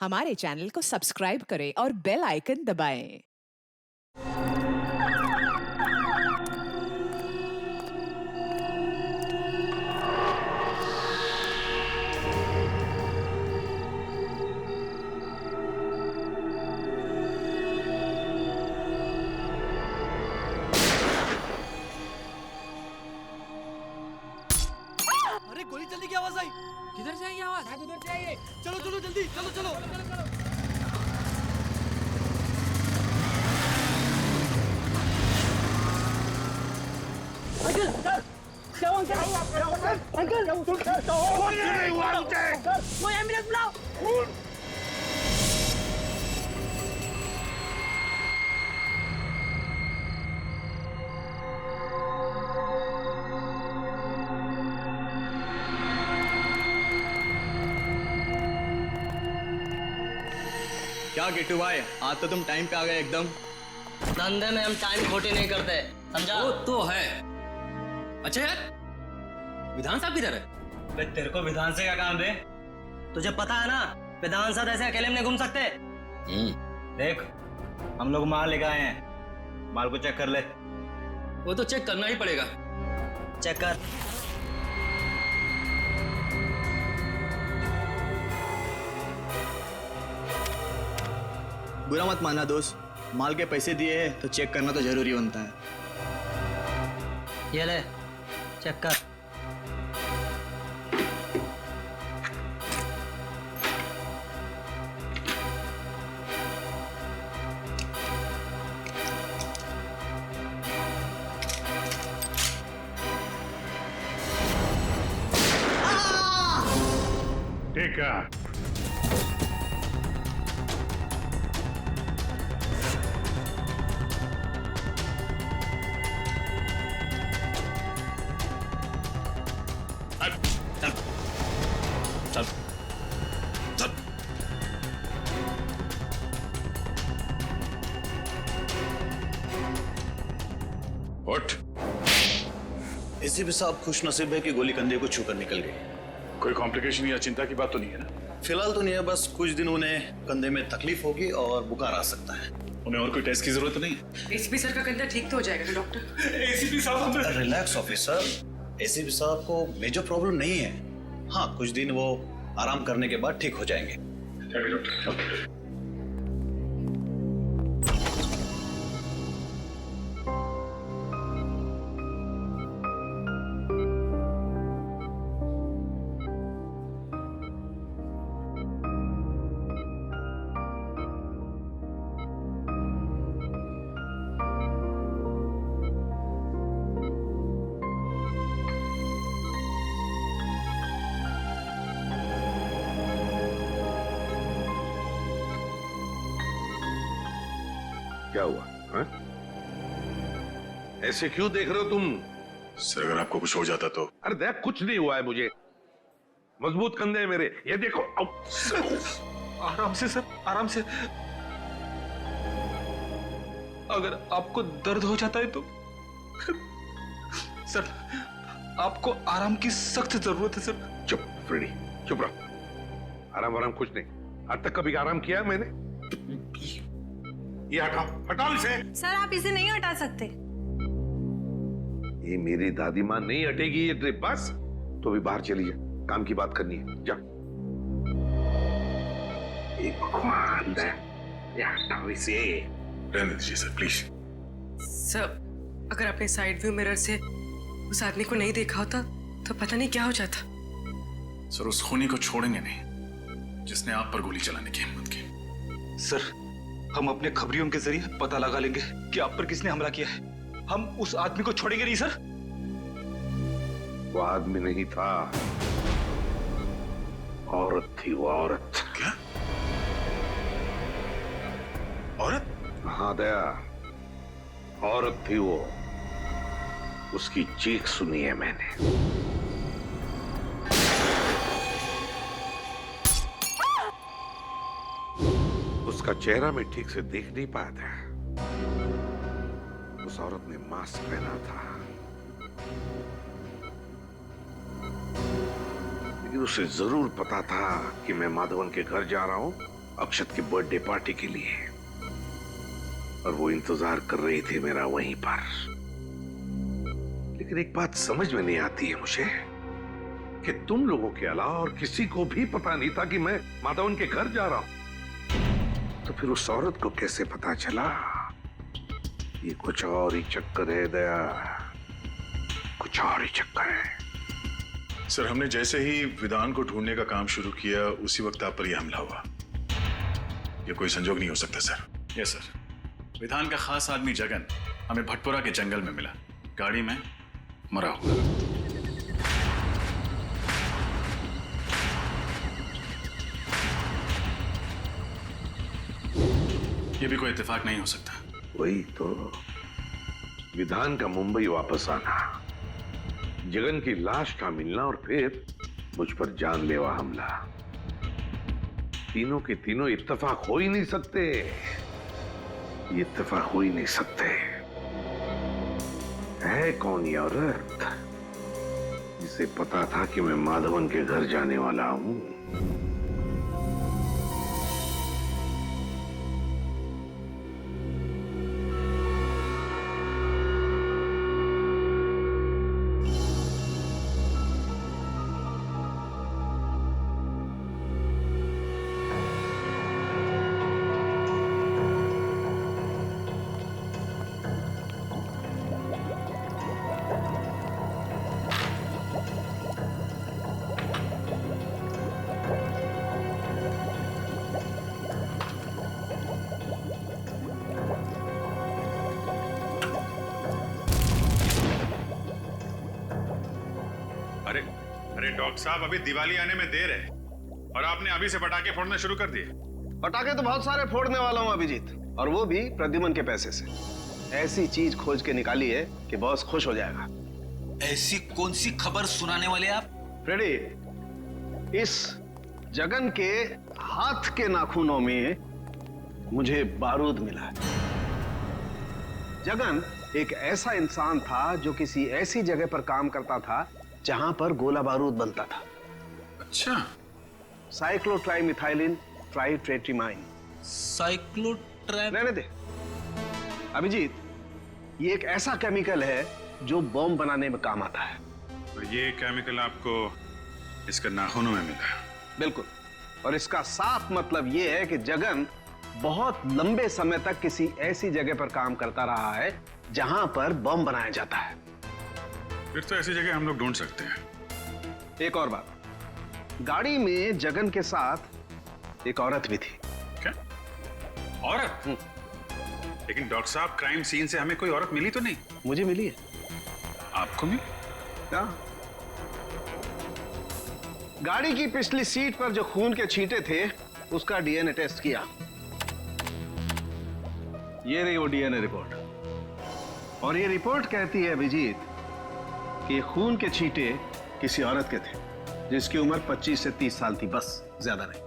हमारे चैनल को सब्सक्राइब करें और बेल आइकन दबाएं। अरे गोली चलने की आवाज आई। किधर से आई आवाज? शायद उधर से आई है। चलो चलो जल्दी चलो चलो। अंकल सर, क्या हुआ अंकल? अंकल कुछ नहीं हुआ मुझे। वो एम्बुलेंस बुलाओ। क्या गिट्टू भाई, आज तो तुम टाइम पे आ गए एकदम। धंधे में हम टाइम खोटी नहीं करते, समझा? वो तो है। अच्छा यार, विधान साहब किधर है? तेरे को विधान से क्या काम बे? तुझे पता है ना, विधान साहब ऐसे अकेले में नहीं घूम सकते। देख, हम लोग माल लेके आए हैं, माल को चेक कर ले। वो तो चेक करना ही पड़ेगा। चेक कर। बुरा मत मानना दोस्त, माल के पैसे दिए हैं तो चेक करना तो जरूरी बनता है। ये ले, चेक कर। ठीक है। चल चल। उठ। एसीपी साहब खुश नसीब है कि गोली कंधे को छूकर निकल गई। कोई कॉम्प्लिकेशन या चिंता की बात तो नहीं है ना? फिलहाल तो नहीं है, बस कुछ दिन उन्हें कंधे में तकलीफ होगी और बुखार आ सकता है। उन्हें और कोई टेस्ट की जरूरत नहीं? एसपी सर का कंधा ठीक तो हो जाएगा ना डॉक्टर? एसीपी साहब रिलैक्स ऑफिसर, एसीपी साहब को मेजर प्रॉब्लम नहीं है। हाँ, कुछ दिन वो आराम करने के बाद ठीक हो जाएंगे। डॉक्टर। क्या हुआ हा? ऐसे क्यों देख रहे हो तुम? सर अगर आपको कुछ हो जाता तो? अरे देख, कुछ नहीं हुआ है मुझे। मजबूत कंधे हैं मेरे, ये देखो। आराम से सर, आराम से। अगर आपको दर्द हो जाता है तो सर, आपको आराम की सख्त जरूरत है सर। चुप फ्रेडी, चुप रहो। आराम आराम कुछ नहीं। आज तक कभी आराम किया है मैंने? ये हटाओ, हटाओ इसे। सर आप इसे नहीं हटा सकते। ये मेरी दादी माँ नहीं हटेगी ये ट्रिप, बस। तो भी बाहर चली जा, काम की बात करनी है, जा। ये भगवान है, ये हटाओ इसे। रहने दीजिए सर, प्लीज। सर अगर आपने साइड व्यू मिरर से उस आदमी को नहीं देखा होता तो पता नहीं क्या हो जाता। सर उस खूनी को छोड़ेंगे नहीं जिसने आप पर गोली चलाने की हिम्मत की। सर हम अपने खबरियों के जरिए पता लगा लेंगे कि आप पर किसने हमला किया है। हम उस आदमी को छोड़ेंगे नहीं सर। वो आदमी नहीं था, औरत थी वो, औरत। क्या? औरत? हाँ दया, औरत थी वो। उसकी चीख सुनी है मैंने। उसका चेहरा मैं ठीक से देख नहीं पाया था। उस औरत ने मास्क पहना था, लेकिन उसे जरूर पता था कि मैं माधवन के घर जा रहा हूं अक्षत के बर्थडे पार्टी के लिए, और वो इंतजार कर रही थी मेरा वहीं पर। लेकिन एक बात समझ में नहीं आती है मुझे कि तुम लोगों के अलावा और किसी को भी पता नहीं था कि मैं माधवन के घर जा रहा हूं। तो फिर उस औरत को कैसे पता चला? ये कुछ और ही चक्कर है दया, कुछ और ही चक्कर है। सर, हमने जैसे ही विधान को ढूंढने का काम शुरू किया उसी वक्त आप पर यह हमला हुआ। यह कोई संजोग नहीं हो सकता सर। यस सर, विधान का खास आदमी जगन हमें भटपुरा के जंगल में मिला, गाड़ी में मरा हुआ। यह भी कोई इत्तेफाक नहीं हो सकता। वही तो, विधान का मुंबई वापस आना, जगन की लाश का मिलना और फिर मुझ पर जानलेवा हमला, तीनों के तीनों इत्तेफाक हो ही नहीं सकते। ये इत्तेफाक हो ही नहीं सकते। है कौन ये औरत जिसे पता था कि मैं माधवन के घर जाने वाला हूं? अरे डॉक्टर साहब, अभी दिवाली आने में देर है और आपने अभी से पटाखे फोड़ना शुरू कर दिए। पटाखे तो बहुत सारे फोड़ने वाला हूं अभिजीत, और वो भी प्रद्युमन के पैसे से। ऐसी चीज खोज के निकाली है कि बॉस खुश हो जाएगा। ऐसी कौन सी खबर सुनाने वाले आप? फ्रेडी, इस जगन के हाथ के नाखूनों में मुझे बारूद मिला है। जगन एक ऐसा इंसान था जो किसी ऐसी जगह पर काम करता था जहां पर गोला बारूद बनता था। अच्छा, साइक्लोट्राइमिथाइलिन ट्राइट्रेटिमाइन। रहने दे अभिजीत, ये एक ऐसा केमिकल है जो बॉम्ब बनाने में काम आता है। और ये केमिकल आपको इसके नाखूनों में मिला? बिल्कुल, और इसका साफ मतलब ये है कि जगन बहुत लंबे समय तक किसी ऐसी जगह पर काम करता रहा है जहां पर बम बनाया जाता है। फिर तो ऐसी जगह हम लोग ढूंढ सकते हैं। एक और बात, गाड़ी में जगन के साथ एक औरत भी थी। क्या औरत? लेकिन डॉक्टर साहब, क्राइम सीन से हमें कोई औरत मिली तो नहीं? मुझे मिली है। आपको मिली? क्या? गाड़ी की पिछली सीट पर जो खून के छींटे थे उसका डीएनए टेस्ट किया। ये रही वो डीएनए रिपोर्ट, और ये रिपोर्ट कहती है अभिजीत कि खून के छींटे किसी औरत के थे जिसकी उम्र 25 से 30 साल थी, बस, ज्यादा नहीं।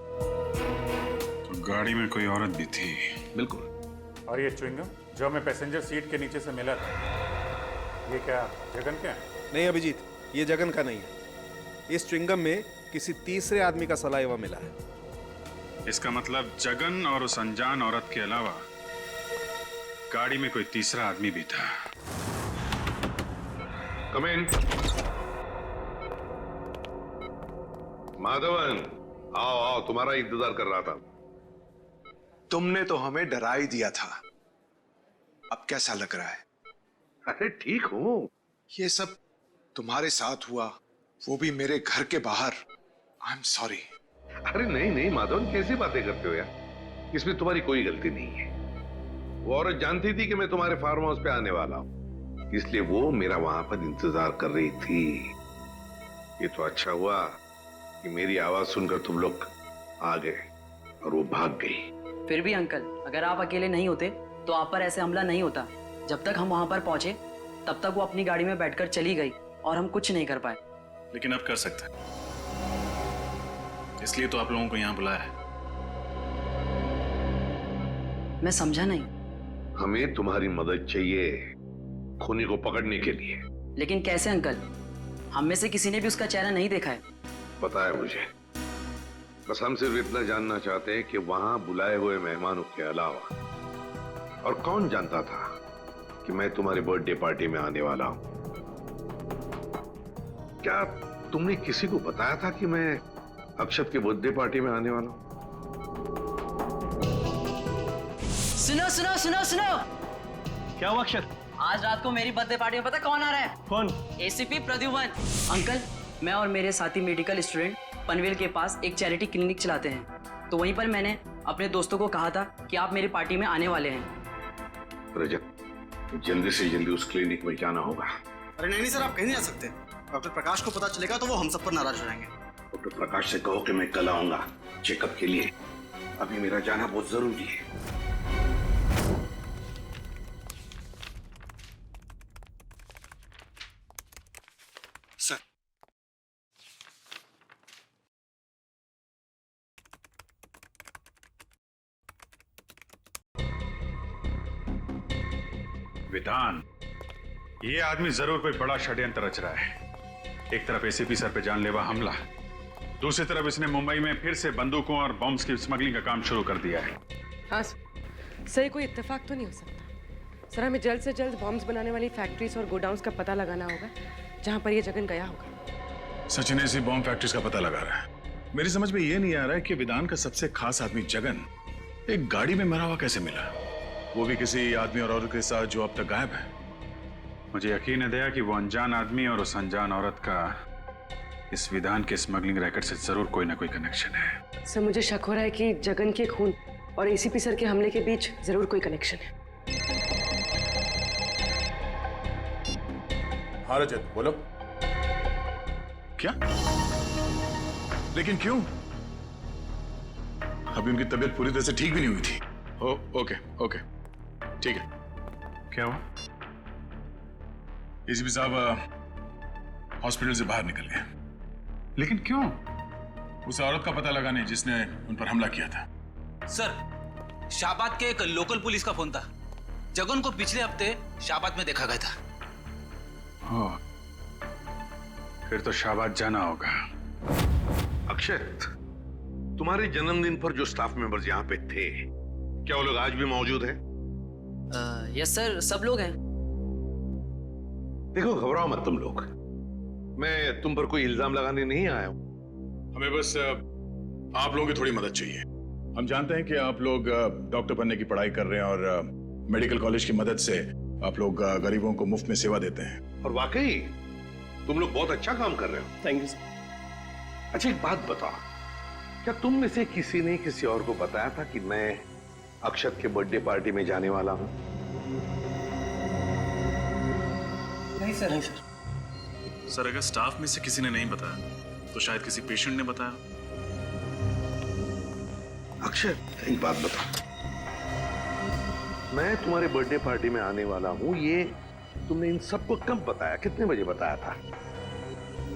तो गाड़ी में कोई औरत भी थी? बिल्कुल। और ये च्युइंगम जो हमें पैसेंजर सीट के नीचे से मिला था, ये क्या जगन का है? नहीं अभिजीत, ये जगन का नहीं है। इस च्युइंगम में किसी तीसरे आदमी का सलाइवा मिला है। इसका मतलब जगन और उस अनजान औरत के अलावा गाड़ी में कोई तीसरा आदमी भी था। कम इन। माधवन, आओ आओ, तुम्हारा इंतजार कर रहा था। तुमने तो हमें डरा ही दिया था। अब कैसा लग रहा है? अरे ठीक हूं। ये सब तुम्हारे साथ हुआ, वो भी मेरे घर के बाहर। I am sorry. अरे नहीं नहीं माधवन, कैसी बातें करते हो यार? इसमें तुम्हारी कोई गलती नहीं है। वो औरत जानती थी कि मैं तुम्हारे फार्म हाउस पे आने वाला हूं, इसलिए वो मेरा वहां पर इंतजार कर रही थी। ये तो अच्छा हुआ कि मेरी आवाज सुनकर तुम लोग आ गए और वो भाग गई। फिर भी अंकल, अगर आप अकेले नहीं होते तो आप पर ऐसे हमला नहीं होता। जब तक हम वहां पर पहुंचे तब तक वो अपनी गाड़ी में बैठकर चली गई और हम कुछ नहीं कर पाए। लेकिन अब कर सकते हैं, इसलिए तो आप लोगों को यहां बुलाया है। मैं समझा नहीं। हमें तुम्हारी मदद चाहिए खूनी को पकड़ने के लिए। लेकिन कैसे अंकल? हम में से किसी ने भी उसका चेहरा नहीं देखा है। पता है मुझे, बस हम सिर्फ इतना जानना चाहते हैं कि वहां बुलाए हुए मेहमानों के अलावा और कौन जानता था कि मैं तुम्हारी बर्थडे पार्टी में आने वाला हूं? क्या तुमने किसी को बताया था कि मैं अक्षत की बर्थडे पार्टी में आने वाला हूं? सुनो सुनो सुनो सुनो, क्या हुआ अक्षत? आज रात को मेरी बर्थडे पार्टी में पता कौन आ रहा है? कौन? एसीपी प्रद्युमन। अंकल, मैं और मेरे साथी मेडिकल स्टूडेंट पनवेल के पास एक चैरिटी क्लिनिक चलाते हैं, तो वहीं पर मैंने अपने दोस्तों को कहा था कि आप मेरी पार्टी में आने वाले हैं। रजत, जल्दी से जल्दी उस क्लिनिक में जाना होगा। अरे नहीं सर, आप कहीं नहीं आ सकते। डॉक्टर प्रकाश को पता चलेगा तो वो हम सब पर नाराज हो जाएंगे। डॉक्टर प्रकाश से कहो कि मैं कल आऊंगा चेकअप के लिए। अभी मेरा जाना बहुत जरूरी है। सर, विधान, ये आदमी जरूर कोई बड़ा षड्यंत्र रच रहा है। एक तरफ एसीपी सर पे जानलेवा हमला, दूसरी तरफ इसने मुंबई में फिर से बंदूकों और बॉम्ब्स की स्मगलिंग का काम शुरू कर दिया है। हाँ सर, ये कोई इत्तेफाक तो नहीं हो सकता। सर, हमें जल्द से जल्द बॉम्ब्स बनाने वाली फैक्ट्रीज और गोडाउन्स का पता लगाना होगा जहाँ पर ये जगन गया होगा। सचिन ऐसी बॉम्ब फैक्ट्रीज का पता लगा रहा है। मेरी समझ में ये नहीं आ रहा है कि विधान का सबसे खास आदमी जगन एक गाड़ी में मरा हुआ कैसे मिला, वो भी किसी आदमी और औरत के साथ जो अब तक गायब है। मुझे यकीन है दया कि वो अनजान आदमी और उस अनजान औरत का इस विधान के स्मगलिंग रैकेट से जरूर कोई ना कोई कनेक्शन है। सर, मुझे शक हो रहा है कि जगन के खून और एसीपी सर के हमले के बीच जरूर कोई कनेक्शन है। हाँ रजत, बोलो। क्या? लेकिन क्यों? अभी उनकी तबीयत पूरी तरह से ठीक भी नहीं हुई थी। ओके ओके, ठीक है। क्या हुआ? एसीपी साहब हॉस्पिटल से बाहर निकल गए। लेकिन क्यों? उस औरत का पता लगाने जिसने उन पर हमला किया था। सर, शाहबाद के एक लोकल पुलिस का फोन था। जगन को पिछले हफ्ते शाहबाद में देखा गया था। हाँ, फिर तो शाहबाद जाना होगा। अक्षत, तुम्हारे जन्मदिन पर जो स्टाफ मेंबर्स यहाँ पे थे, क्या वो लोग आज भी मौजूद हैं? यस सर, सब लोग हैं। देखो, घबराओ मत तुम लोग। मैं तुम पर कोई इल्जाम लगाने नहीं आया हूं। हमें बस आप लोगों की थोड़ी मदद चाहिए। हम जानते हैं कि आप लोग डॉक्टर बनने की पढ़ाई कर रहे हैं और मेडिकल कॉलेज की मदद से आप लोग गरीबों को मुफ्त में सेवा देते हैं। और वाकई तुम लोग बहुत अच्छा काम कर रहे हो। Thank you sir. अच्छा, एक बात बताओ, क्या तुम में से किसी ने किसी और को बताया था कि मैं अक्षत के बर्थडे पार्टी में जाने वाला हूं? नहीं सर, नहीं सर। सर, अगर स्टाफ में से किसी ने नहीं बताया तो शायद किसी पेशेंट ने बताया। अक्षत, एक बात बताओ, मैं तुम्हारे बर्थडे पार्टी में आने वाला हूं, ये तुमने इन सबको कब बताया? कितने बजे बताया था?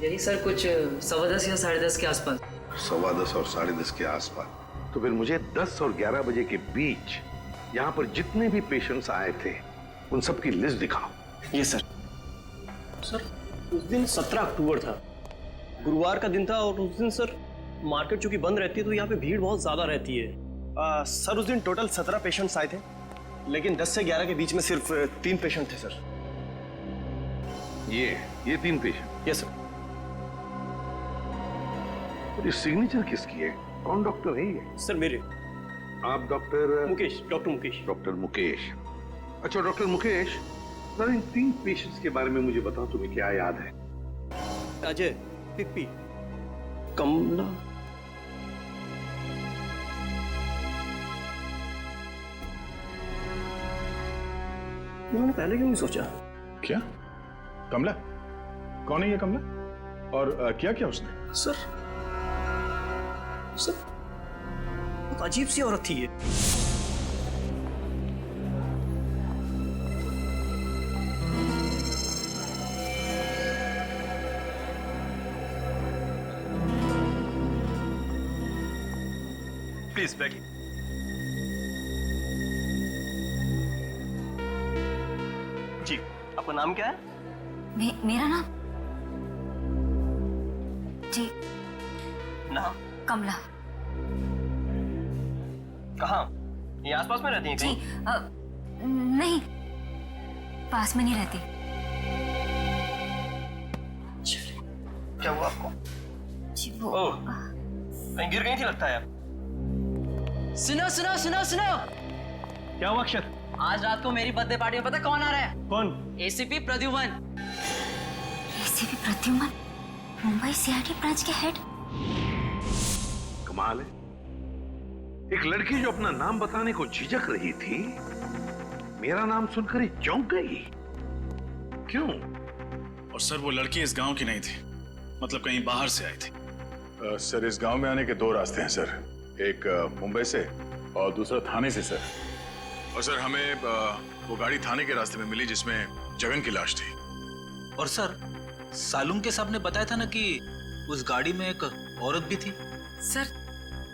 यही सर, कुछ 10:15 या 10:30 के आसपास। 10:15 और 10:30 के आसपास। तो फिर मुझे 10 और 11 बजे के बीच यहाँ पर जितने भी पेशेंट्स आए थे उन सब की लिस्ट दिखाओ। ये सर। सर, उस दिन 17 अक्टूबर था, गुरुवार का दिन था, और उस दिन सर मार्केट चूंकि बंद रहती है तो यहाँ पे भीड़ बहुत ज्यादा रहती है। सर, उस दिन टोटल 17 पेशेंट्स आए थे, लेकिन 10 से 11 के बीच में सिर्फ 3 पेशेंट थे सर। ये 3 पेशेंट? Yes sir. और ये सिग्नेचर किसकी है? कौन डॉक्टर है ये? सर, मेरे। आप doctor Mukesh, doctor Mukesh. Doctor Mukesh. अच्छा डॉक्टर मुकेश, सर इन 3 पेशेंट्स के बारे में मुझे बताओ, तुम्हें क्या याद है? अजय, पिप्पी, कमला। मैंने पहले क्यों नहीं सोचा? क्या? कमला? कौन है ये कमला? और क्या किया उसने? सर, बहुत अजीब सी औरत थी ये। प्लीज बैठिए। जी, आपका नाम क्या है? मेरा नाम? जी, नाम? कमला। कहाँ? ये आसपास में रहती हैं कहीं? नहीं, पास में नहीं रहती। क्या हुआ आपको? जी वो कहीं गिर गई थी लगता है आप। सुनो सुनो सुनो सुनो, क्या हुआ अक्षर? आज रात को मेरी बर्थडे पार्टी में पता कौन आ रहा है? कौन? ACP Pradyuman. ACP Pradyuman, Mumbai CID branch के हेड। कमाल है, एक लड़की जो अपना नाम बताने को झिझक रही थी, मेरा नाम सुनकर ही चौंक गई। क्यों? और सर वो लड़की इस गांव की नहीं थी, मतलब कहीं बाहर से आई थी। सर इस गांव में आने के 2 रास्ते हैं सर, एक मुंबई से और दूसरा थाने से सर। और सर हमें वो गाड़ी थाने के रास्ते में मिली जिसमें जगन की लाश थी। और सर सालुंग के साहब ने बताया था ना कि उस गाड़ी में एक औरत भी थी। सर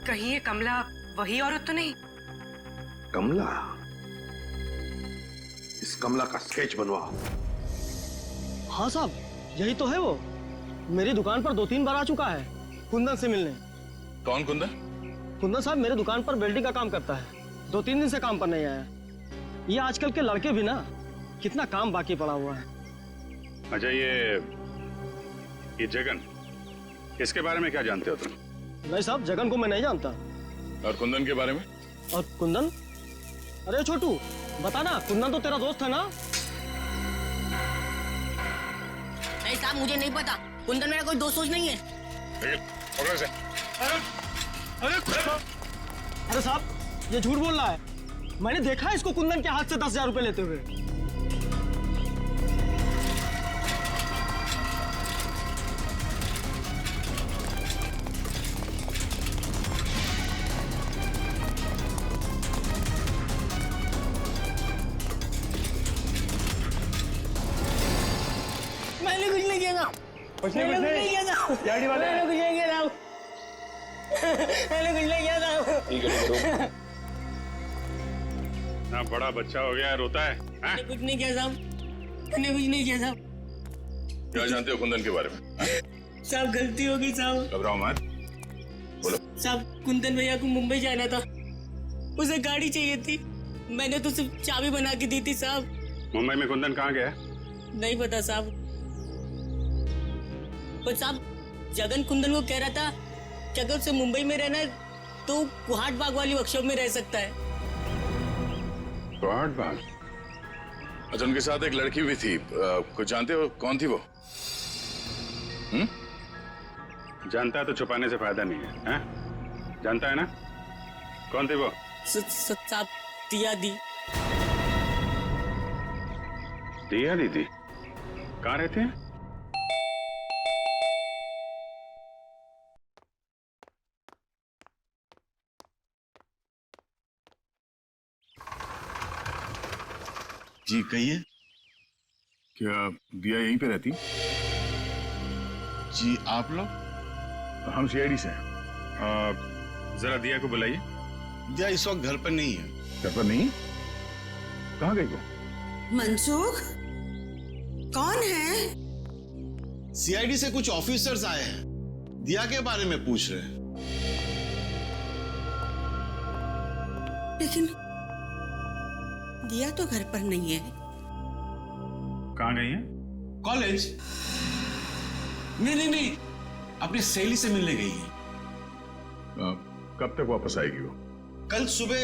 कहीं ये कमला वही औरत तो नहीं? कमला? इस कमला का स्केच बनवाओ। हाँ साहब, यही तो है वो। मेरी दुकान पर 2-3 बार आ चुका है कुंदन से मिलने। कौन कुंदन? कुंदन साहब मेरे दुकान पर वेल्डिंग का काम करता है, 2-3 दिन से काम पर नहीं आया। ये आजकल के लड़के भी ना, कितना काम बाकी पड़ा हुआ है। अच्छा ये जगन, इसके बारे में क्या जानते हो तुम? नहीं साहब, जगन को मैं नहीं जानता। और कुंदन के बारे में? और कुंदन? अरे छोटू बता ना, कुंदन तो तेरा दोस्त है ना? नहीं साहब, मुझे नहीं पता, कुंदन मेरा कोई दोस्त नहीं है। अरे साहब ये झूठ बोल रहा है, मैंने देखा है इसको कुंदन के हाथ से 10,000 रुपए लेते हुए। मैंने कुछ नहीं किया था। मैंने कुछ नहीं किया था। मैंने कुछ नहीं किया था। मैंने कुछ नहीं किया था। ना बड़ा बच्चा हो गया, रोता है। मैंने कुछ नहीं किया साहब, मैंने कुछ नहीं किया साहब। क्या जानते हो कुंदन के बारे में? साहब गलती हो गई साहब। घबराओ मत, बोलो। साहब कुंदन भैया को मुंबई जाना था, उसे गाड़ी चाहिए थी, मैंने तो सिर्फ चाबी बना के दी थी साहब। मुंबई में कुंदन कहाँ गया? नहीं पता साहब, पर साहब जगन कुंदन को कह रहा था कि अगर उसे मुंबई में रहना है तो कुहाट बाग वाली वर्कशॉप में रह सकता है। कुहाट बाग? अच्छा, उनके साथ एक लड़की भी थी, कुछ जानते हो कौन थी वो? जानता है तो छुपाने से फायदा नहीं है, हैं? जानता है ना कौन थी वो? साहब दिया दी। दिया दीदी कहाँ रहते हैं? जी कहिए। क्या दिया यहीं पे रहती? जी आप लोग? हम सीआईडी से हैं। जरा दिया को बुलाइए। दिया इस वक्त घर पर नहीं है। घर पर नहीं? कहाँ गई वो? मनसुख, कौन है? सीआईडी से कुछ ऑफिसर्स आए हैं, दिया के बारे में पूछ रहे हैं। लेकिन दिया तो घर पर नहीं है। कहाँ गई है? कॉलेज? नहीं, अपनी सहेली से मिलने गई है। कब तक वापस आएगी वो? कल सुबह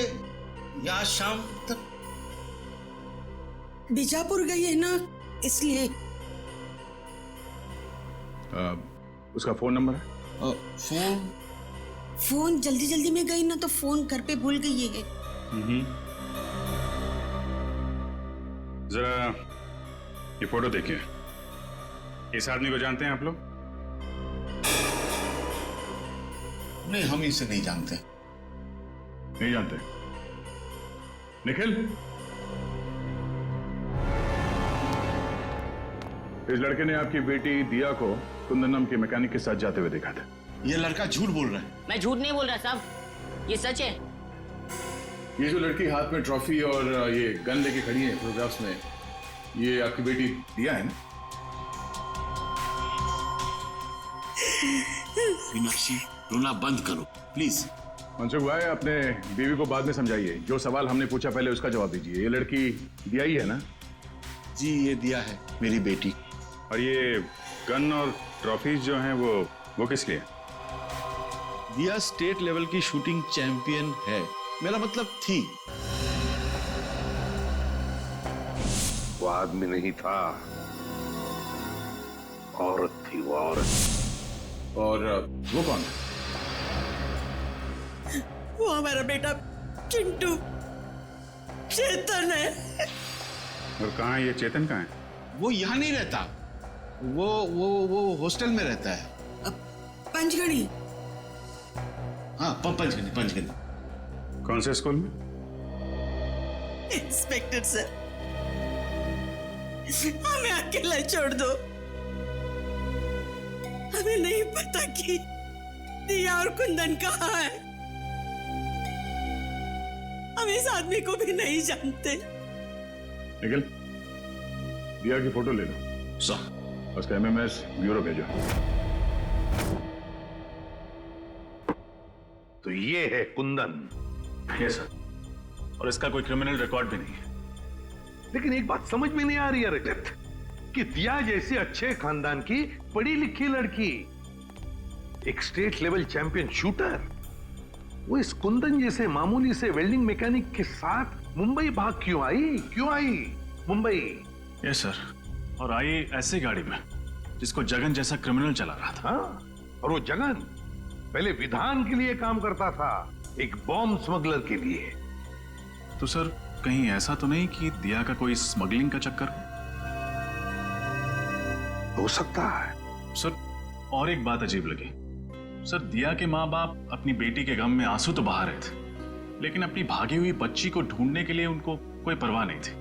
या शाम तक। बीजापुर गई है ना, इसलिए। उसका फोन नंबर है? फोन जल्दी जल्दी में गई ना, तो फोन घर पे भूल गई है। जरा ये फोटो देखिए। इस आदमी को जानते हैं आप लोग? नहीं, हम इसे नहीं जानते। नहीं जानते? निखिल, इस लड़के ने आपकी बेटी दिया को कुंदन नाम के मैकेनिक के साथ जाते हुए देखा था। ये लड़का झूठ बोल रहा है। मैं झूठ नहीं बोल रहा साहब, ये सच है। ये जो लड़की हाथ में ट्रॉफी और ये गन लेके खड़ी है फोटोग्राफ्स में, ये आपकी बेटी दिया है ना? मीनाक्षी, रोना बंद करो प्लीज। मनसुख भाई, अपने बीवी को बाद में समझाइए। जो सवाल हमने पूछा पहले उसका जवाब दीजिए। ये लड़की दिया ही है ना? जी, ये दिया है, मेरी बेटी। और ये गन और ट्रॉफीज जो हैं वो किस लिए? दिया स्टेट लेवल की शूटिंग चैंपियन है, मेरा मतलब थी। वो आदमी नहीं था, औरत थी वो औरत। और वो कौन? वो हमारा बेटा चिंटू, चेतन है। और कहाँ है ये चेतन? कहाँ है? वो यहाँ नहीं रहता, वो हॉस्टल में रहता है। पंचगढ़ी। हाँ, पंचगढ़ी। कौन से स्कूल में? इंस्पेक्टर सर, हमें अकेला छोड़ दो। हमें नहीं पता कि दिया और कुंदन कहाँ है। हम इस आदमी को भी नहीं जानते। निखिल, दिया की फोटो ले लो। सर। उसका MMS ब्यूरो भेजो। तो ये है कुंदन। ये सर। और इसका कोई क्रिमिनल रिकॉर्ड भी नहीं है। लेकिन एक बात समझ में नहीं आ रही है रजत, कि दिया जैसे अच्छे खानदान की पढ़ी लिखी लड़की, एक स्टेट लेवल चैंपियन शूटर, वो इस कुंदन जैसे मामूली से वेल्डिंग मैकेनिक के साथ मुंबई भाग क्यों आई मुंबई? Yes sir. और आई ऐसी गाड़ी में जिसको जगन जैसा क्रिमिनल चला रहा था। हाँ, और वो जगन पहले विधान के लिए काम करता था, एक बॉम्ब स्मगलर के लिए। तो सर, कहीं ऐसा तो नहीं कि दिया का कोई स्मगलिंग का चक्कर हो सकता है सर। और एक बात अजीब लगी सर, दिया के माँ बाप अपनी बेटी के गम में आंसू तो बहा रहे थे, लेकिन अपनी भागी हुई बच्ची को ढूंढने के लिए उनको कोई परवाह नहीं थी।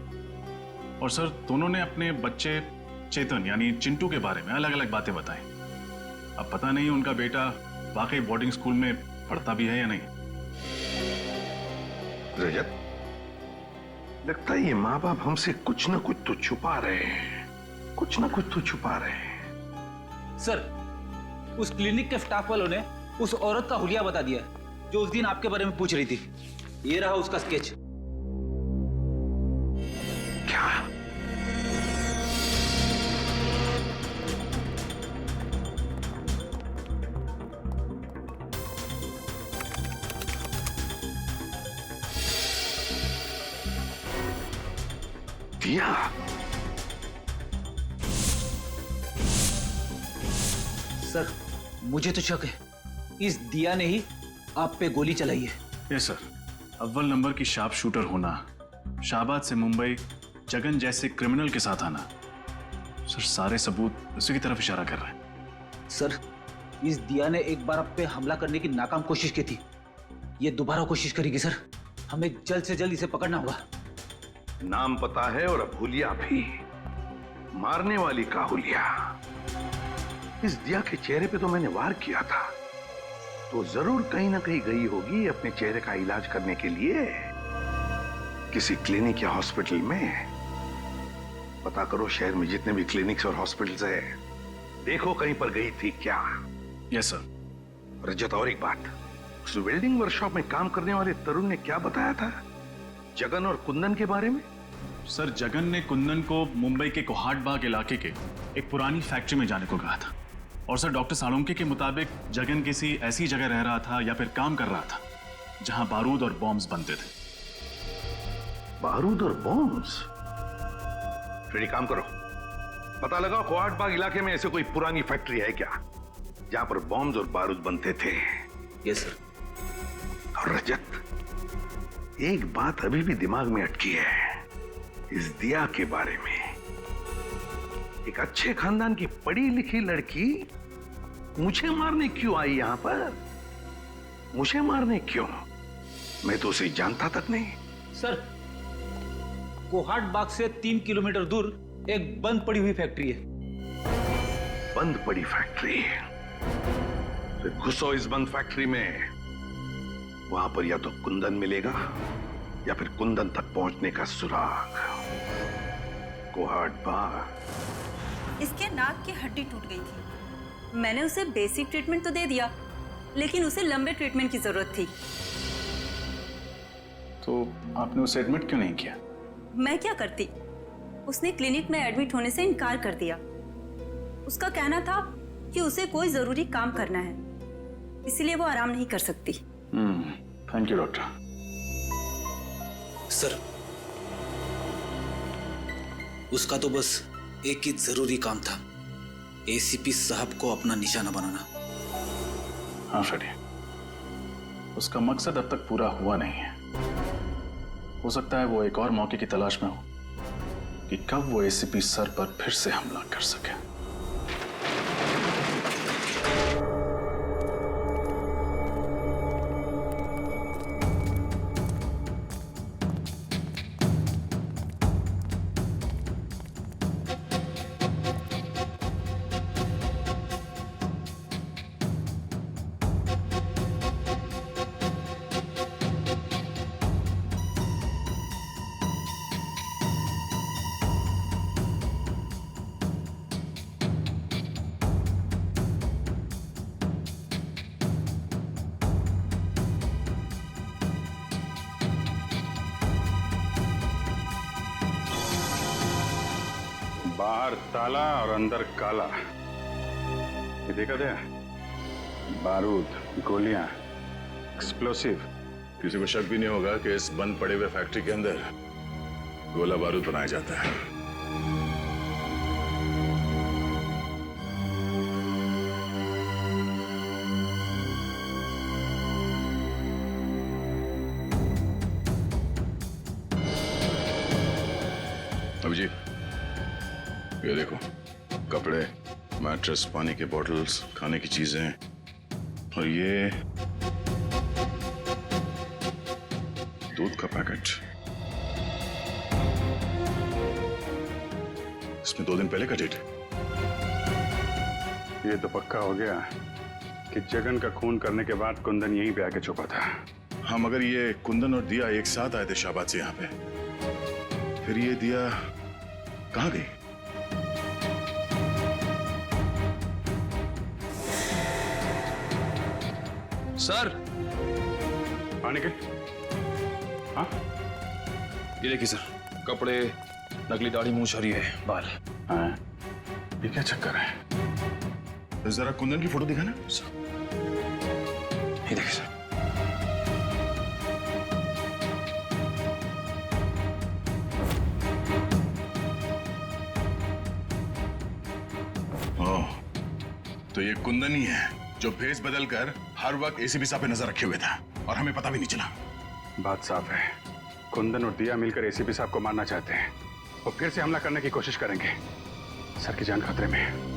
और सर, दोनों ने अपने बच्चे चेतन यानी चिंटू के बारे में अलग अलग बातें बताई। अब पता नहीं उनका बेटा वाकई बोर्डिंग स्कूल में पढ़ता भी है या नहीं। रजत, लगता है ये माँ बाप हमसे कुछ ना कुछ तो छुपा रहे हैं, सर, उस क्लिनिक के स्टाफ वालों ने उस औरत का हुलिया बता दिया जो उस दिन आपके बारे में पूछ रही थी। ये रहा उसका स्केच। क्या? दिया? सर, मुझे तो शक है इस दिया ने ही आप पे गोली चलाई है। Yes sir. अव्वल नंबर की शार्प शूटर होना, शाहबाद से मुंबई जगन जैसे क्रिमिनल के साथ आना, सर सारे सबूत उसी की तरफ इशारा कर रहे हैं। सर, इस दिया ने एक बार आप पे हमला करने की नाकाम कोशिश की थी, ये दोबारा कोशिश करेगी। सर, हमें जल्द से जल्द इसे पकड़ना होगा। नाम पता है और अब हुलिया भी, मारने वाली का हुलिया। इस दिया के चेहरे पे तो मैंने वार किया था, तो जरूर कहीं ना कहीं गई होगी अपने चेहरे का इलाज करने के लिए किसी क्लिनिक या हॉस्पिटल में। पता करो शहर में जितने भी क्लिनिक्स और हॉस्पिटल्स है, देखो कहीं पर गई थी क्या। Yes sir. रजत, और एक बात, उस वेल्डिंग वर्कशॉप में काम करने वाले तरुण ने क्या बताया था जगन और कुंदन के बारे में? सर, जगन ने कुंदन को मुंबई के कोहाट बाग इलाके के एक पुरानी फैक्ट्री में जाने को कहा था। और सर, डॉक्टर सालोंके के मुताबिक जगन किसी ऐसी जगह रह रहा था या फिर काम कर रहा था जहां बारूद और बॉम्ब्स बनते थे। बारूद और बॉम्ब्स? फिर एक काम करो, पता लगाओ कोहाट बाग इलाके में ऐसे कोई पुरानी फैक्ट्री है क्या जहां पर बॉम्ब्स और बारूद बनते थे। Yes sir. और रजत, एक बात अभी भी दिमाग में अटकी है इस दिया के बारे में। एक अच्छे खानदान की पढ़ी लिखी लड़की मुझे मारने क्यों आई यहां पर? मुझे मारने क्यों? मैं तो उसे जानता तक नहीं। सर, कोहाट बाग से 3 किलोमीटर दूर एक बंद पड़ी हुई फैक्ट्री है। बंद पड़ी फैक्ट्री? फिर घुसो इस बंद फैक्ट्री में, वहां पर या तो कुंदन मिलेगा या फिर कुंदन तक पहुंचने का सुराग। कोहाट बाग। इसके नाक की हड्डी टूट गई थी, मैंने उसे बेसिक ट्रीटमेंट तो दे दिया, लेकिन उसे लंबे ट्रीटमेंट की जरूरत थी। तो आपने उसे एडमिट क्यों नहीं किया? मैं क्या करती? उसने क्लिनिक में एडमिट होने से इनकार कर दिया। उसका कहना था कि उसे कोई जरूरी काम करना है, इसलिए वो आराम नहीं कर सकती। Thank you doctor. सर, उसका तो बस एक ही जरूरी काम था, एसीपी साहब को अपना निशाना बनाना। हाँ फ्रेडी, उसका मकसद अब तक पूरा हुआ नहीं है। हो सकता है वो एक और मौके की तलाश में हो कि कब वो एसीपी सर पर फिर से हमला कर सके। बाहर ताला और अंदर काला, ये देखा था? बारूद, गोलियां, एक्सप्लोसिव। किसी को शक भी नहीं होगा कि इस बंद पड़े हुए फैक्ट्री के अंदर गोला बारूद बनाया जाता है। अभिजीत, ये देखो, कपड़े, मैट्रेस, पानी के बॉटल्स, खाने की चीजें, और ये दूध का पैकेट। इसमें 2 दिन पहले का डेट है। ये तो पक्का हो गया कि जगन का खून करने के बाद कुंदन यहीं पे आके छुपा था। हाँ, मगर ये कुंदन और दिया एक साथ आए थे शाहबाद से यहाँ पे, फिर ये दिया कहाँ गई? सर, हाँ निखिल। हाँ, ये देखिए सर, कपड़े, नकली दाढ़ी, मूंछ और ये बाल। हाँ, ये क्या चक्कर है? तो जरा कुंदन की फोटो दिखाना। ये देखिए सर। ओह, तो ये कुंदन ही है जो भेस बदलकर हर वक्त एसीपी साहब पे नजर रखे हुए था और हमें पता भी नहीं चला। बात साफ है, कुंदन और दिया मिलकर एसीपी साहब को मारना चाहते हैं और फिर से हमला करने की कोशिश करेंगे। सर की जान खतरे में है।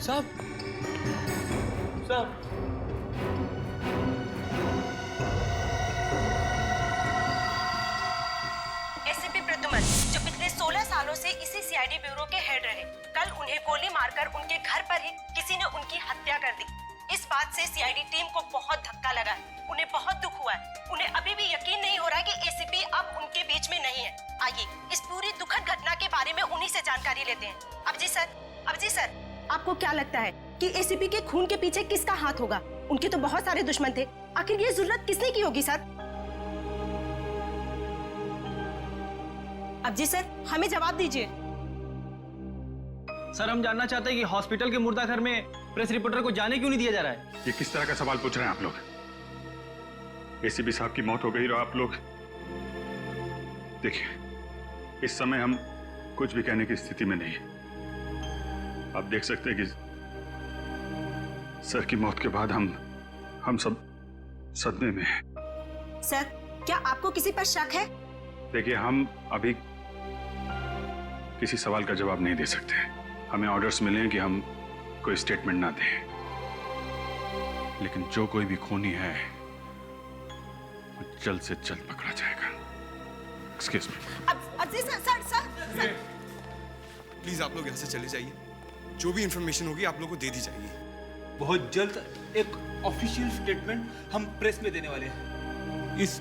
साहब, साहब, एसीपी प्रद्युमन, जो पिछले 16 सालों से इसी सीआईडी ब्यूरो के हेड रहे, कल उन्हें गोली मारकर उनके घर पर ही किसी ने उनकी हत्या कर दी। इस बात से सीआईडी टीम को बहुत धक्का लगा है, उन्हें बहुत दुख हुआ है। उन्हें अभी भी यकीन नहीं हो रहा कि एसीपी अब उनके बीच में नहीं है। आइए इस पूरी दुखद घटना के बारे में उन्हीं से जानकारी लेते हैं। अबजी सर, आपको क्या लगता है कि एसीपी के खून के पीछे किसका हाथ होगा? उनके तो बहुत सारे दुश्मन थे, आखिर ये जरूरत किसने की होगी सर? अबजी सर, हमें जवाब दीजिए। सर हम जानना चाहते हैं कि हॉस्पिटल के मुर्दा घर में प्रेस रिपोर्टर को जाने क्यों नहीं दिया जा रहा है? ये किस तरह का सवाल पूछ रहे हैं आप लोग? एसीपी साहब की मौत हो गई और आप लोग देखिए, इस समय हम कुछ भी कहने की स्थिति में नहीं है। आप देख सकते हैं कि सर की मौत के बाद हम सब सदमे में हैं। सर, क्या आपको किसी पर शक है? देखिए, हम अभी किसी सवाल का जवाब नहीं दे सकते। हमें ऑर्डर्स मिले हैं कि हम कोई स्टेटमेंट ना दें, लेकिन जो कोई भी खूनी है वो जल्द से जल्द पकड़ा जाएगा। Excuse me. सर प्लीज आप लोग यहाँ से चले जाइए। जो भी इंफॉर्मेशन होगी आप लोग को दे दी जाएगी। बहुत जल्द एक ऑफिशियल स्टेटमेंट हम प्रेस में देने वाले हैं इस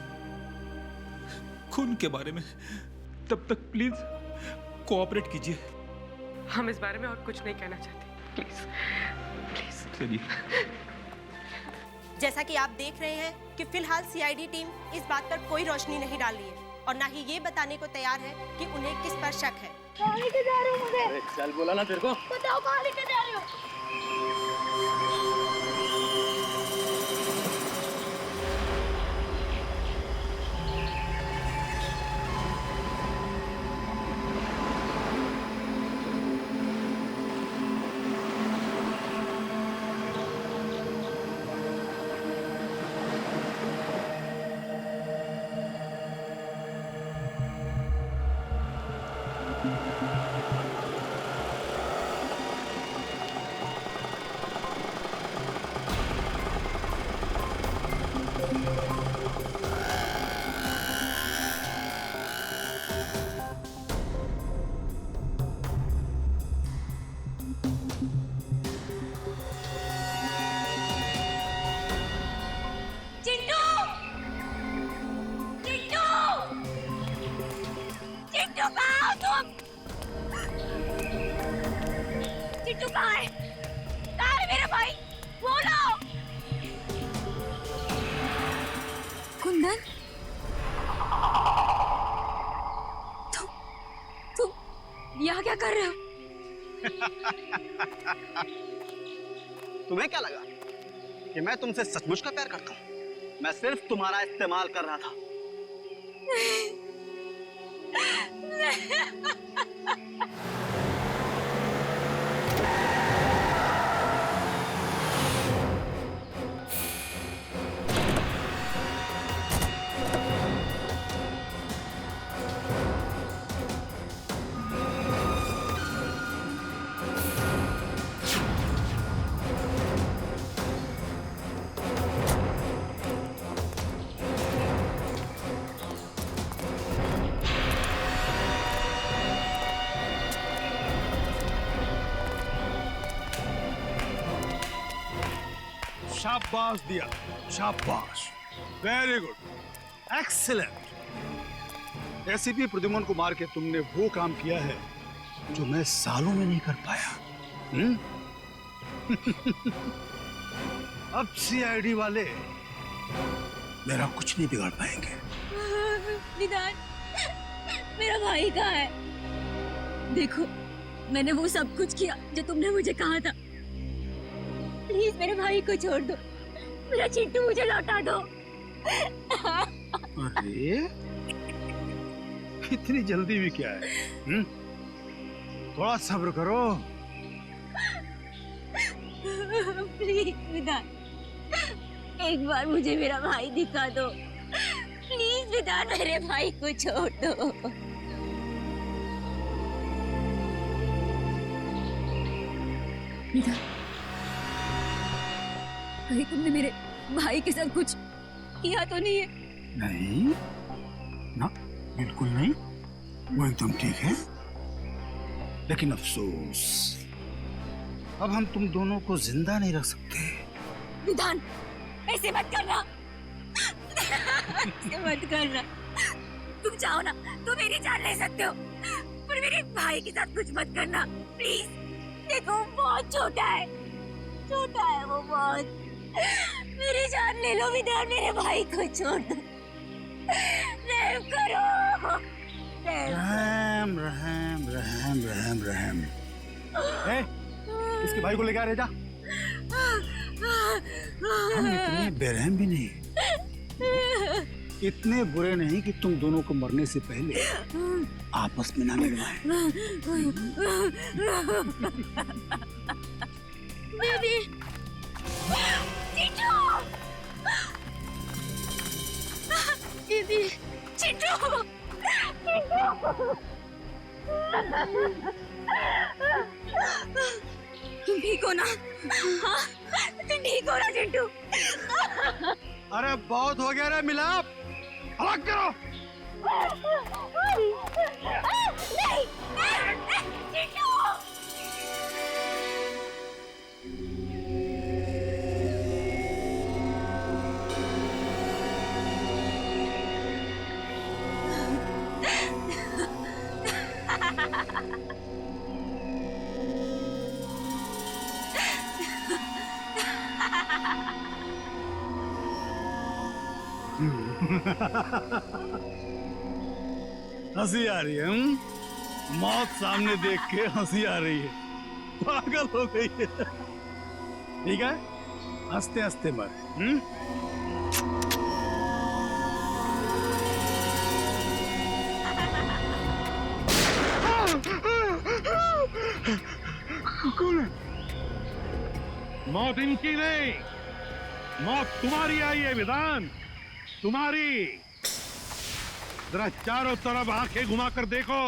खून के बारे में। तब तक प्लीज कोऑपरेट कीजिए। हम इस बारे में और कुछ नहीं कहना चाहते, प्लीज प्लीज। चलिए। जैसा कि आप देख रहे हैं कि फिलहाल सीआईडी टीम इस बात पर कोई रोशनी नहीं डाल रही है और ना ही ये बताने को तैयार है कि उन्हें किस पर शक है। कहाँ लेके जा रहे हो मुझे? अरे चल बोला ना तेरे को। बताओ कहाँ लेके जा रहे हो? चिट्टू कहाँ है? कहाँ है मेरा भाई? बोलो। कुंदन, तुम यहाँ क्या कर रहे हो? तुम्हें क्या लगा कि मैं तुमसे सचमुच का प्यार करता हूँ? मैं सिर्फ तुम्हारा इस्तेमाल कर रहा था। शाबाश दिया, शाबाश, very good, excellent. ACP Pradyuman को मार के तुमने वो काम किया है जो मैं सालों में नहीं कर पाया। अब सीआईडी वाले मेरा कुछ नहीं बिगाड़ पाएंगे। विधान, मेरा भाई कहाँ है? देखो, मैंने वो सब कुछ किया जो तुमने मुझे कहा था। प्लीज मेरे भाई को छोड़ दो, मेरा चिट्टू मुझे लौटा दो। अरे इतनी जल्दी भी क्या है? थोड़ा सब्र करो। प्लीज विधान, एक बार मुझे मेरा भाई दिखा दो। प्लीज विधान, मेरे भाई को छोड़ दो। विधान, कहीं तुमने मेरे भाई के साथ कुछ किया तो नहीं है? नहीं ना, बिल्कुल नहीं, वो एकदम ठीक है। लेकिन अफसोस, अब हम तुम दोनों को जिंदा नहीं रख सकते। विधान, ऐसे मत करना। ऐसे मत करना। तुम चाहो ना तो मेरी जान ले सकते हो, पर मेरे भाई के साथ कुछ मत करना प्लीज। देखो, वो बहुत छोटा है, छोटा है वो बहुत। मेरी जान ले लो विधान, मेरे भाई को छोड़ दो। रहम करो। रहम रहम रहम रहम रहम। इसके भाई को लेके आ, रहे जा। हम इतने बेरहम भी नहीं, इतने बुरे नहीं कि तुम दोनों को मरने से पहले आपस में ना मिलवाएं। दीदी, चिंटू, दीदी, चिंटू, तुम ठीक हो ना? हाँ, तुम ठीक हो ना चिंटू? अरे बहुत हो गया रे मिलाप, अलग करो। नहीं, चिंटू। हंसी आ रही है, मौत सामने देख के हंसी आ रही है, पागल हो गई है। ठीक है, हंसते हंसते मर। कौन है? मौत इनकी नहीं, मौत तुम्हारी आई है विधान, तुम्हारी। जरा चारों तरफ आंखें घुमाकर देखो।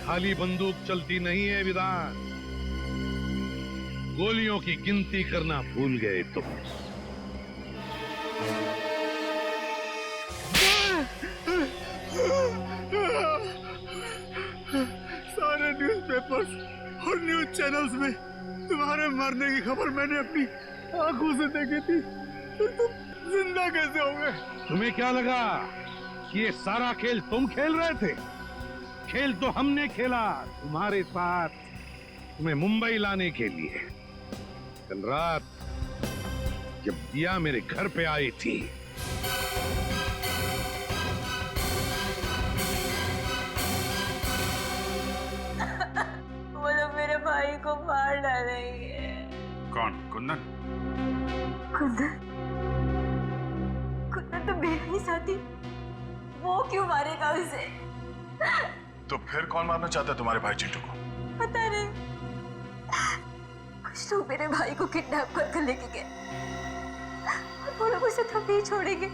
खाली बंदूक चलती नहीं है विधान, गोलियों की गिनती करना भूल गए तुम। सारे न्यूज़पेपर्स और न्यूज़ चैनल्स में तुम्हारे मरने की खबर मैंने अपनी आंखों से देखी थी, तो तुम जिंदा कैसे हो गए? तुम्हें क्या लगा कि ये सारा खेल तुम खेल रहे थे? खेल तो हमने खेला तुम्हारे साथ, तुम्हें मुंबई लाने के लिए। कल रात जब दिया मेरे घर पे आई थी, वो लोग मेरे भाई को मार डालेंगे। कौन? कुंदन? कुंदन? कुंदन तो मेरा ही साथी, वो क्यों मारेगा उसे? तो फिर कौन मारना चाहता है तुम्हारे भाई चिंटू को? पता नहीं, कुछ लोग मेरे भाई को किडनैप कर लेके गए और वो लोग उसे तभी छोड़ेंगे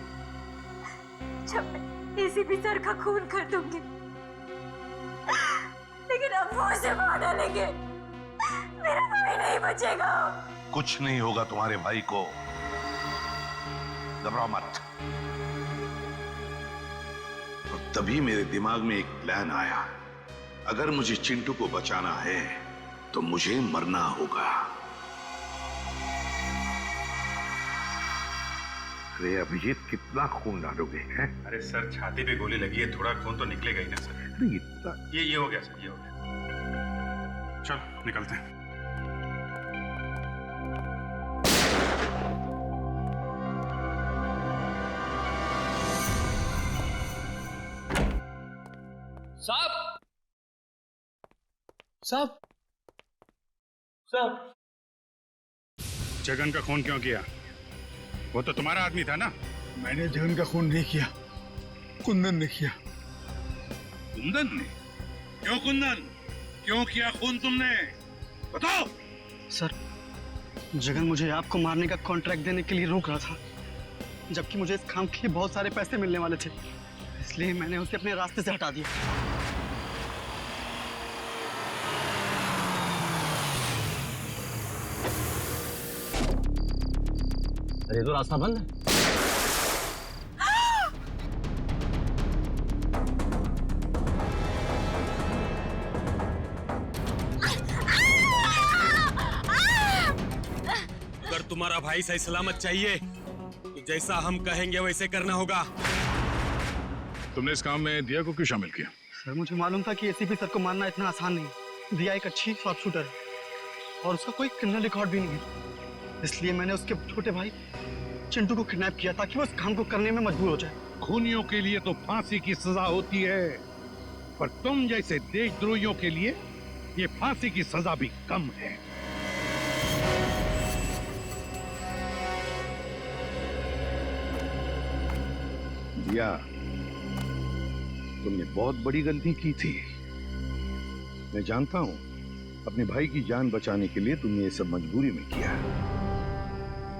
जब मैं एसीपी सर का खून कर दूंगी। आप मुंह से मार डालेंगे, मेरा भाई नहीं बचेगा। कुछ नहीं होगा तुम्हारे भाई को, घबराओ मत। और तभी मेरे दिमाग में एक प्लान आया, अगर मुझे चिंटू को बचाना है तो मुझे मरना होगा। अरे अभिजीत, कितना खून डालोगे हैं? अरे सर, छाती पे गोली लगी है, थोड़ा खून तो निकलेगा ही ना सर। अरे इतना ये हो गया सर, ये हो गया। चलो निकलते हैं। साहब, साहब, साहब, जगन का खून क्यों किया? वो तो तुम्हारा आदमी था ना। मैंने जगन का खून नहीं किया, कुंदन ने किया। कुंदन ने? क्यों कुंदन? क्यों किया खून तुमने? बताओ। सर, जगन मुझे आपको मारने का कॉन्ट्रैक्ट देने के लिए रोक रहा था, जबकि मुझे इस काम के लिए बहुत सारे पैसे मिलने वाले थे, इसलिए मैंने उसे अपने रास्ते से हटा दिया। अरे तो रास्ता बंद है। अगर तुम्हारा भाई सही सलामत चाहिए तो जैसा हम कहेंगे वैसे करना होगा। तुमने इस काम में दिया को क्यों शामिल किया? सर, मुझे मालूम था कि एसीपी सर को मारना इतना आसान नहीं। दिया एक अच्छी शॉर्ट शूटर है और उसका कोई क्रिमिनल रिकॉर्ड भी नहीं है, इसलिए मैंने उसके छोटे भाई चिंटू को किडनैप किया ताकि वो इस काम को करने में मजबूर हो जाए। खूनियों के लिए तो फांसी की सजा होती है, पर तुम जैसे देशद्रोहियों के लिए ये फांसी की सजा भी कम है। दिया, तुमने बहुत बड़ी गलती की थी। मैं जानता हूं, अपने भाई की जान बचाने के लिए तुमने ये सब मजबूरी में किया,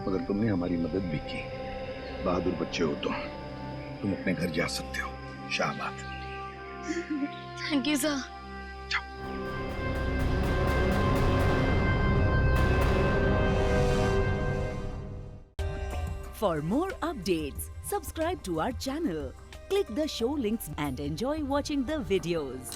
मगर तुमने हमारी मदद भी की। बहादुर बच्चे हो तुम अपने घर जा सकते हो। शाबाश। Thank you sir. For more updates, subscribe to our channel, click the show links and enjoy watching the videos.